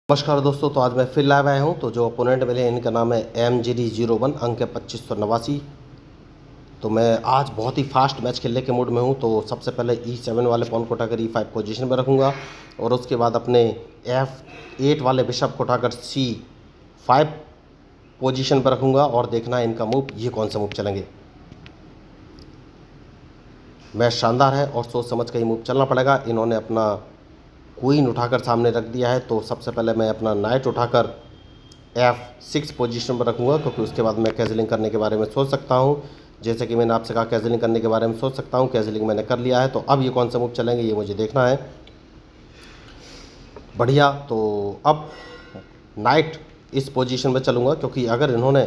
नमस्कार दोस्तों, तो आज मैं फिर लाइव आया हूँ। तो जो अपोनेंट मिले इनका नाम है MGD01, अंक है 2589। तो मैं आज बहुत ही फास्ट मैच खेलने के मूड में हूँ। तो सबसे पहले E7 वाले पॉन को उठाकर E5 पोजीशन में रखूँगा और उसके बाद अपने F8 वाले बिशप को उठाकर C5 पोजीशन पर रखूँगा और देखना है इनका मूव, ये कौन सा मूव चलेंगे। मैच शानदार है और सोच समझ कर ही मूव चलना पड़ेगा। इन्होंने अपना क्वीन उठाकर सामने रख दिया है, तो सबसे पहले मैं अपना नाइट उठाकर F6 पोजीशन पर रखूँगा, क्योंकि उसके बाद मैं कैजलिंग करने के बारे में सोच सकता हूँ। जैसे कि मैंने आपसे कहा कैजलिंग करने के बारे में सोच सकता हूँ, कैजलिंग मैंने कर लिया है। तो अब ये कौन सा मूव चलेंगे ये मुझे देखना है। बढ़िया, तो अब नाइट इस पोजीशन में चलूँगा, क्योंकि अगर इन्होंने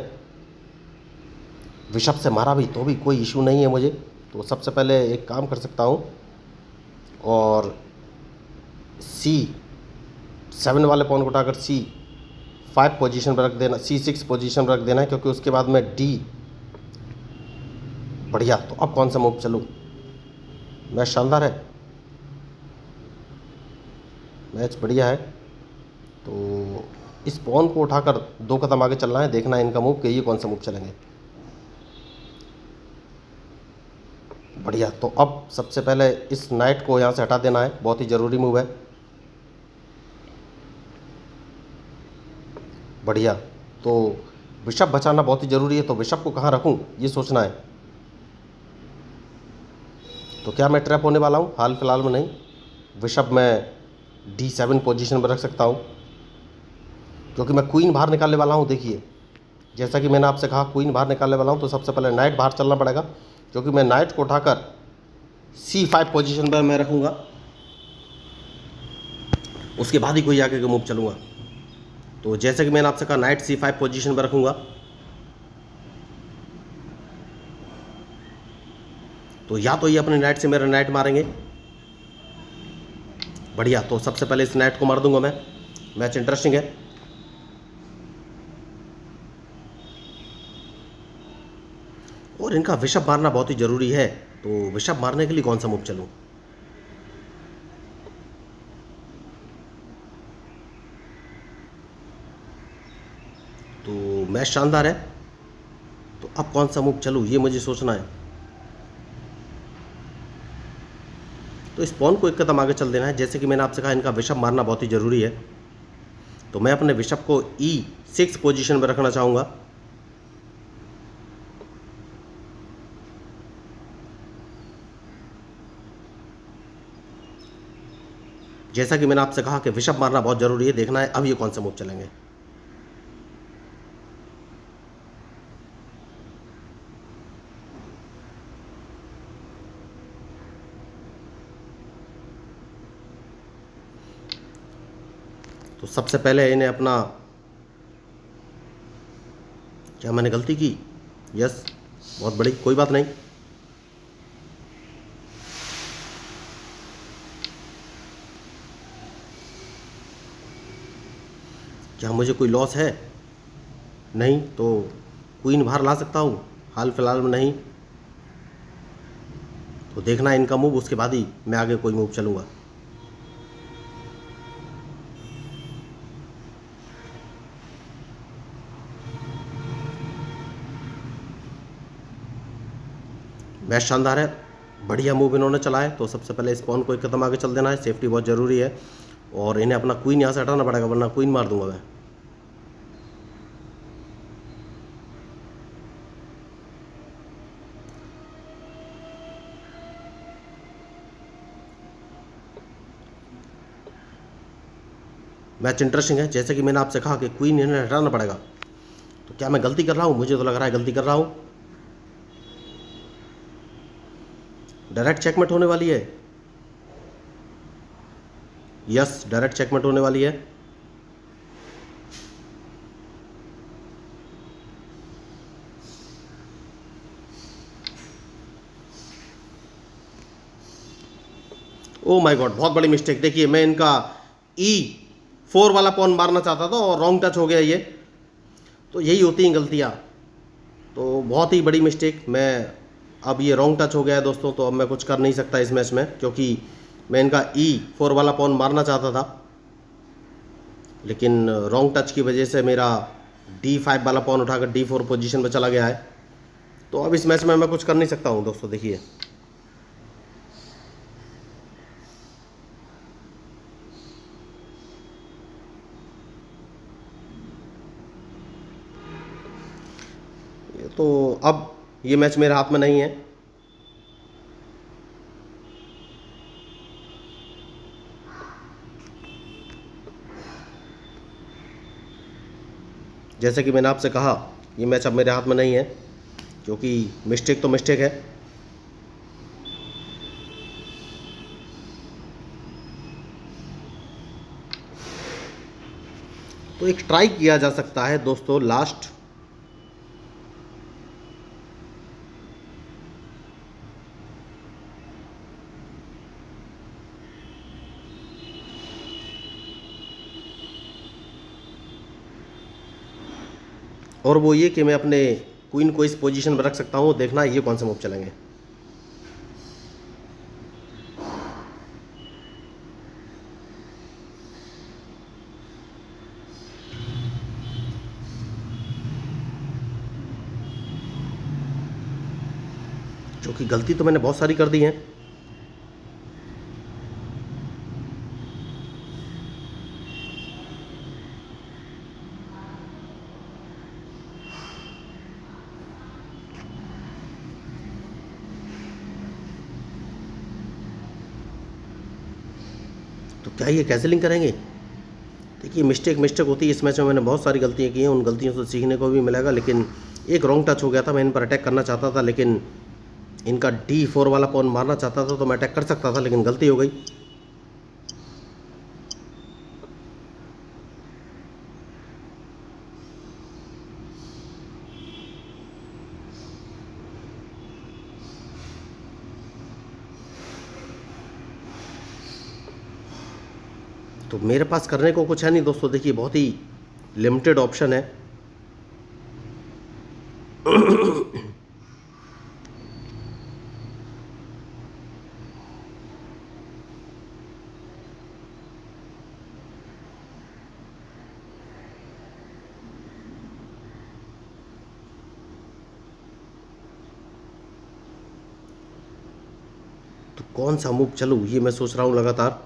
बिशप से मारा भी तो भी कोई इशू नहीं है मुझे। तो सबसे पहले एक काम कर सकता हूँ और C7 वाले पॉन को उठाकर C5 पोजीशन पर रख देना, C6 पोजीशन पर रख देना है, क्योंकि उसके बाद में D। बढ़िया, तो अब कौन सा मूव चलूँ। मैच शानदार है, मैच बढ़िया है। तो इस पॉन को उठाकर 2 कदम आगे चलना है, देखना है इनका मूव कि ये कौन सा मूव चलेंगे। बढ़िया, तो अब सबसे पहले इस नाइट को यहाँ से हटा देना है, बहुत ही ज़रूरी मूव है। बढ़िया, तो बिशप बचाना बहुत ही ज़रूरी है, तो बिशप को कहाँ रखूँ ये सोचना है। तो क्या मैं ट्रैप होने वाला हूँ? हाल फिलहाल में नहीं। बिशप मैं D7 पोजीशन पर रख सकता हूँ, क्योंकि मैं क्वीन बाहर निकालने वाला हूँ। देखिए, जैसा कि मैंने आपसे कहा क्वीन बाहर निकालने वाला हूँ, तो सबसे पहले नाइट बाहर चलना पड़ेगा, क्योंकि मैं नाइट को उठाकर C5 पोजीशन पर मैं रखूँगा, उसके बाद ही कोई आगे का मूव चलूँगा। तो जैसे कि मैंने आपसे कहा नाइट C5 पोजीशन पर रखूँगा। तो या तो ये अपने नाइट से मेरा नाइट मारेंगे। बढ़िया, तो सबसे पहले इस नाइट को मार दूंगा मैं। मैच इंटरेस्टिंग है। और इनका बिशप मारना बहुत ही ज़रूरी है, तो बिशप मारने के लिए कौन सा मूव चलूं। तो मैच शानदार है, तो अब कौन सा मूव चलूं ये मुझे सोचना है। तो इस पॉन को एक कदम आगे चल देना है। जैसे कि मैंने आपसे कहा इनका बिशप मारना बहुत ही ज़रूरी है, तो मैं अपने बिशप को E6 पोजीशन पर रखना चाहूँगा। जैसा कि मैंने आपसे कहा कि बिशप मारना बहुत ज़रूरी है, देखना है अब ये कौन सा मूव चलेंगे। तो सबसे पहले इन्हें अपना, क्या मैंने गलती की? यस, बहुत बड़ी, कोई बात नहीं। क्या मुझे कोई लॉस है? नहीं, तो क्वीन बाहर ला सकता हूँ, हाल फिलहाल में नहीं। तो देखना है इनका मूव, उसके बाद ही मैं आगे कोई मूव चलूँगा। मैच शानदार है, बढ़िया मूव इन्होंने चला है। तो सबसे पहले इस पॉन को एक कदम आगे चल देना है, सेफ्टी बहुत ज़रूरी है। और इन्हें अपना क्वीन यहाँ से हटाना पड़ेगा, वरना क्वीन मार दूंगा मैं। मैच इंटरेस्टिंग है। जैसे कि मैंने आपसे कहा कि क्वीन इन्हें हटाना पड़ेगा, तो क्या मैं गलती कर रहा हूँ? मुझे तो लग रहा है गलती कर रहा हूँ। डायरेक्ट चेकमेट होने वाली है। यस, डायरेक्ट चेकमेट होने वाली है। ओ माय गॉड, बहुत बड़ी मिस्टेक। देखिए, मैं इनका E4 वाला पॉन मारना चाहता था और रॉन्ग टच हो गया ये। तो यही होती हैं गलतियाँ, तो बहुत ही बड़ी मिस्टेक। मैं अब ये रॉन्ग टच हो गया है दोस्तों, तो अब मैं कुछ कर नहीं सकता इस मैच में, क्योंकि मैं इनका E4 वाला पॉन मारना चाहता था। लेकिन रॉन्ग टच की वजह से मेरा D5 वाला पॉन उठाकर D4 पोजीशन में चला गया है। तो अब इस मैच में मैं कुछ कर नहीं सकता हूँ दोस्तों। देखिए तो अब ये मैच मेरे हाथ में नहीं है। जैसे कि मैंने आपसे कहा, ये मैच अब मेरे हाथ में नहीं है, क्योंकि मिस्टेक तो मिस्टेक है। तो एक ट्राई किया जा सकता है दोस्तों लास्ट। और वो ये कि मैं अपने क्वीन को इस पोजीशन में रख सकता हूँ। देखना ये कौन से मूव चलेंगे। जो कि गलती तो मैंने बहुत सारी कर दी है। तो क्या ये कैंसिलिंग करेंगे? देखिए मिस्टेक मिस्टेक होती है इस मैच में। मैंने बहुत सारी गलतियाँ की हैं, उन गलतियों से सीखने को भी मिलेगा। लेकिन एक रॉन्ग टच हो गया था। मैं इन पर अटैक करना चाहता था, लेकिन इनका D4 वाला पॉन मारना चाहता था, तो मैं अटैक कर सकता था, लेकिन गलती हो गई। तो मेरे पास करने को कुछ है नहीं दोस्तों। देखिए बहुत ही लिमिटेड ऑप्शन है। तो कौन सा मूव चलूँ, ये मैं सोच रहा हूँ लगातार।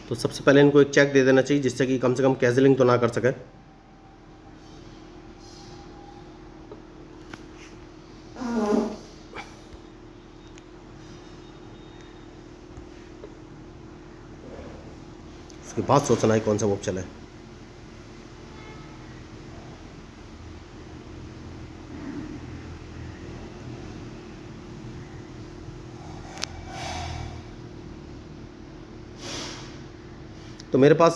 तो सबसे पहले इनको एक चेक दे देना चाहिए, जिससे कि कम से कम कैंसिलिंग तो ना कर सके। उसके बाद सोचना है कौन सा मूव चले। तो मेरे पास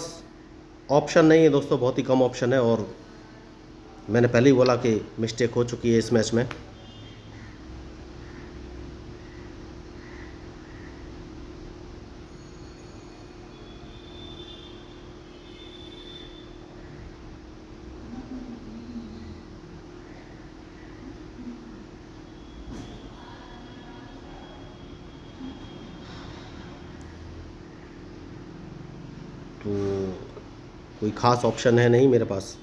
ऑप्शन नहीं है दोस्तों, बहुत ही कम ऑप्शन है। और मैंने पहले ही बोला कि मिस्टेक हो चुकी है इस मैच में। तो कोई ख़ास ऑप्शन है नहीं मेरे पास।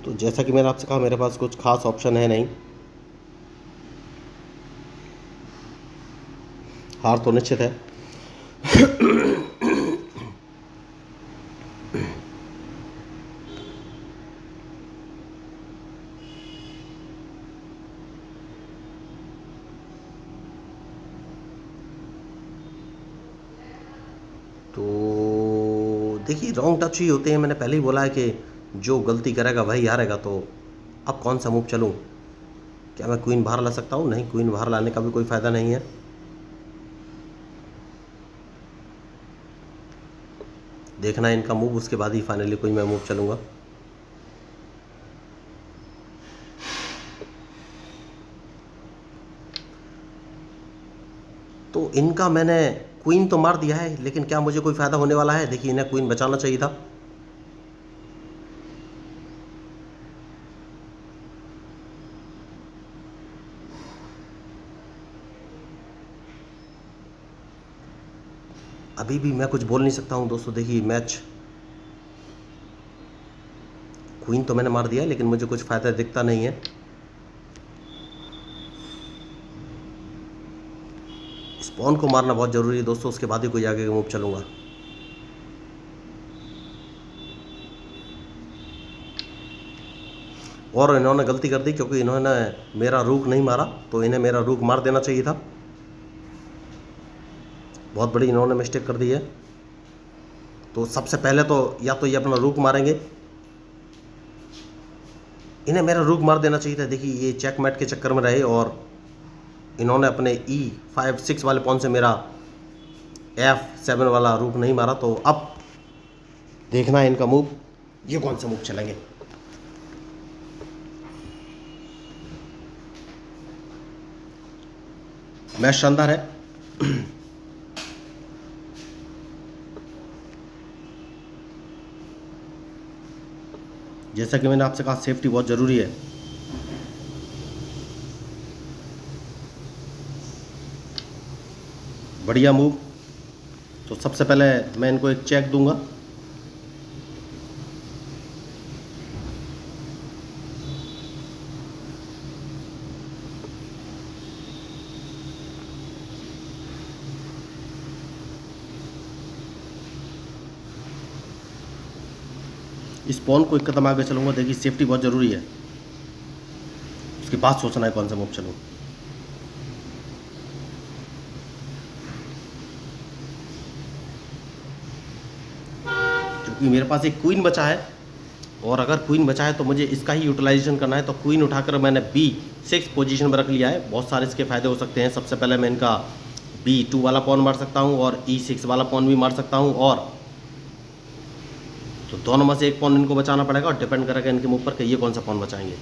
तो जैसा कि मैंने आपसे कहा, मेरे पास कुछ खास ऑप्शन है नहीं। हार तो निश्चित है। तो देखिए रॉन्ग टच ही होते हैं, मैंने पहले ही बोला है कि जो गलती करेगा वही हारेगा। तो अब कौन सा मूव चलूँ? क्या मैं क्वीन बाहर ला सकता हूँ? नहीं, क्वीन बाहर लाने का भी कोई फ़ायदा नहीं है। देखना है इनका मूव, उसके बाद ही फाइनली कोई मैं मूव चलूँगा। तो इनका मैंने क्वीन तो मार दिया है, लेकिन क्या मुझे कोई फ़ायदा होने वाला है? देखिए इन्हें क्वीन बचाना चाहिए था। अभी भी मैं कुछ बोल नहीं सकता हूँ दोस्तों। देखिए मैच, क्वीन तो मैंने मार दिया है, लेकिन मुझे कुछ फ़ायदा दिखता नहीं है। इस पॉन को मारना बहुत ज़रूरी है दोस्तों, उसके बाद ही कोई आगे का मूव चलूँगा। और इन्होंने गलती कर दी, क्योंकि इन्होंने मेरा रूक नहीं मारा, तो इन्हें मेरा रूक मार देना चाहिए था। बहुत बड़ी इन्होंने मिस्टेक कर दी है। तो सबसे पहले तो या तो ये अपना रूक मारेंगे, इन्हें मेरा रूक मार देना चाहिए था। देखिए ये चेकमेट के चक्कर में रहे और इन्होंने अपने E5-6 वाले पॉन से मेरा F7 वाला रूक नहीं मारा। तो अब देखना है इनका मूव, ये कौन सा मूव चलेंगे। मैच शानदार है। जैसा कि मैंने आपसे कहा, सेफ्टी बहुत ज़रूरी है। बढ़िया मूव। तो सबसे पहले मैं इनको एक चेक दूंगा। इस पॉन को एक कदम आगे चलूंगा। देखिए सेफ्टी बहुत ज़रूरी है, उसके बाद सोचना है कौन सा मूव चलूँ। क्योंकि मेरे पास एक क्वीन बचा है, और अगर क्वीन बचा है तो मुझे इसका ही यूटिलाइजेशन करना है। तो क्वीन उठाकर मैंने B6 पोजीशन में रख लिया है। बहुत सारे इसके फ़ायदे हो सकते हैं। सबसे पहले मैं इनका B2 वाला पॉन मार सकता हूँ और E6 वाला पॉन भी मार सकता हूँ, और तो दोनों में से एक पॉन इनको बचाना पड़ेगा, और डिपेंड करेगा इनके मुँह पर कि ये कौन सा पॉन बचाएंगे।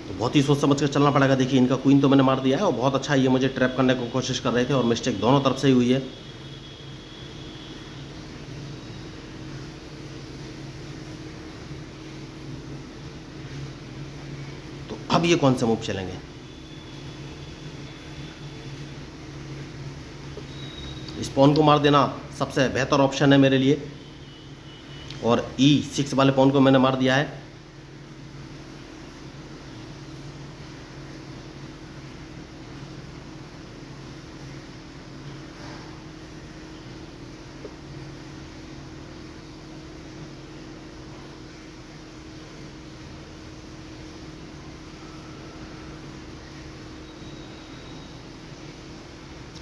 तो बहुत ही सोच समझ कर चलना पड़ेगा। देखिए इनका क्वीन तो मैंने मार दिया है, और बहुत अच्छा ये मुझे ट्रैप करने की कोशिश कर रहे थे, और मिस्टेक दोनों तरफ से ही हुई है। तो अब ये कौन सा मूव चलेंगे। इस पॉन को मार देना सबसे बेहतर ऑप्शन है मेरे लिए, और E6 वाले पॉन को मैंने मार दिया है।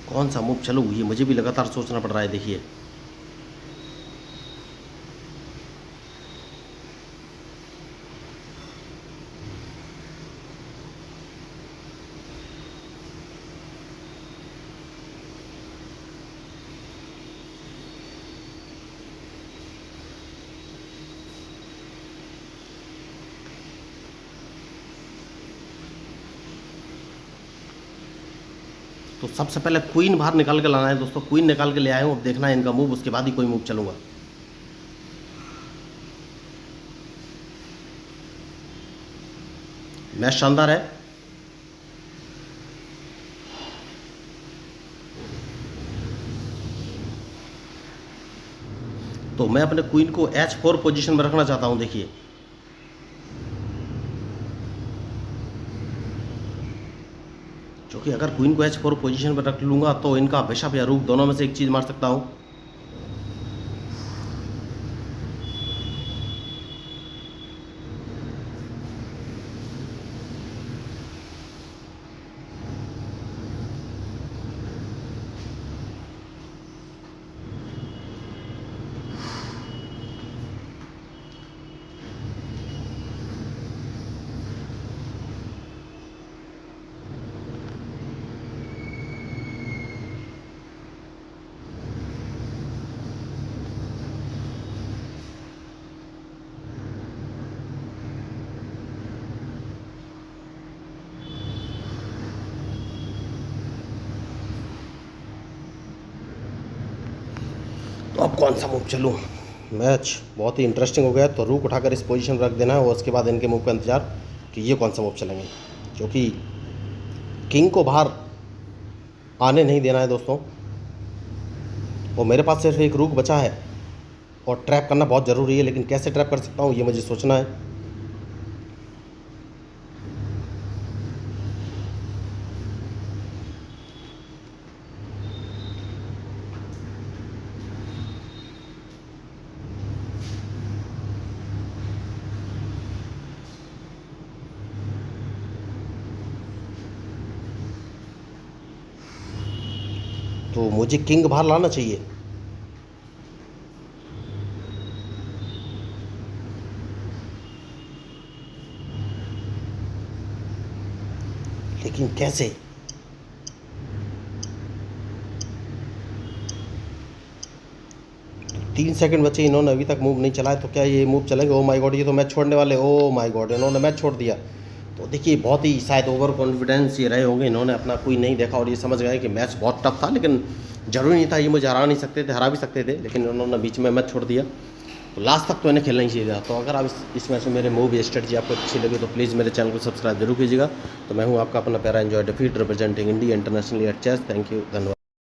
कौन सा मूव चलूँ, ये मुझे भी लगातार सोचना पड़ रहा है। देखिए तो सबसे पहले क्वीन बाहर निकाल के लाना है दोस्तों। क्वीन निकाल के ले आए हूँ, अब देखना है इनका मूव, उसके बाद ही कोई मूव चलूँगा। मैच शानदार है। तो मैं अपने क्वीन को H4 पोजीशन में रखना चाहता हूँ। देखिए क्योंकि अगर क्वीन को H4 पोजीशन पर रख लूँगा तो इनका बिशप या रूक दोनों में से एक चीज़ मार सकता हूँ। तो अब कौन सा मूव चलूँ। मैच बहुत ही इंटरेस्टिंग हो गया, तो रूक उठाकर इस पोजीशन रख देना है और उसके बाद इनके मूव का इंतज़ार कि ये कौन सा मूव चलेंगे, क्योंकि किंग को बाहर आने नहीं देना है दोस्तों। और मेरे पास सिर्फ एक रूक बचा है और ट्रैप करना बहुत ज़रूरी है, लेकिन कैसे ट्रैप कर सकता हूँ ये मुझे सोचना है। तो मुझे किंग बाहर लाना चाहिए, लेकिन कैसे। 3 सेकंड बचे, इन्होंने अभी तक मूव नहीं चलाया, तो क्या ये मूव चलेंगे। ओ माय गॉड, ये तो मैच छोड़ने वाले। ओ माय गॉड, इन्होंने मैच छोड़ दिया। तो देखिए बहुत ही शायद ओवर कॉन्फिडेंस ये रहे होंगे, इन्होंने अपना कोई नहीं देखा और ये समझ गए कि मैच बहुत टफ था, लेकिन ज़रूरी नहीं था, ये मुझे हरा नहीं सकते थे, हरा भी सकते थे, लेकिन उन्होंने बीच में मैच छोड़ दिया। तो लास्ट तक तो इन्हें खेलना ही चाहिए था। तो अगर आप इस मैच में मेरे मूव या स्ट्रेटजी आपको अच्छी लगी तो प्लीज़ मेरे चैनल को सब्सक्राइब जरूर कीजिएगा। तो मैं हूँ आपका अपना प्यारा एंजॉय डिफीट representing India internationally at chess. Thank you, धन्यवाद।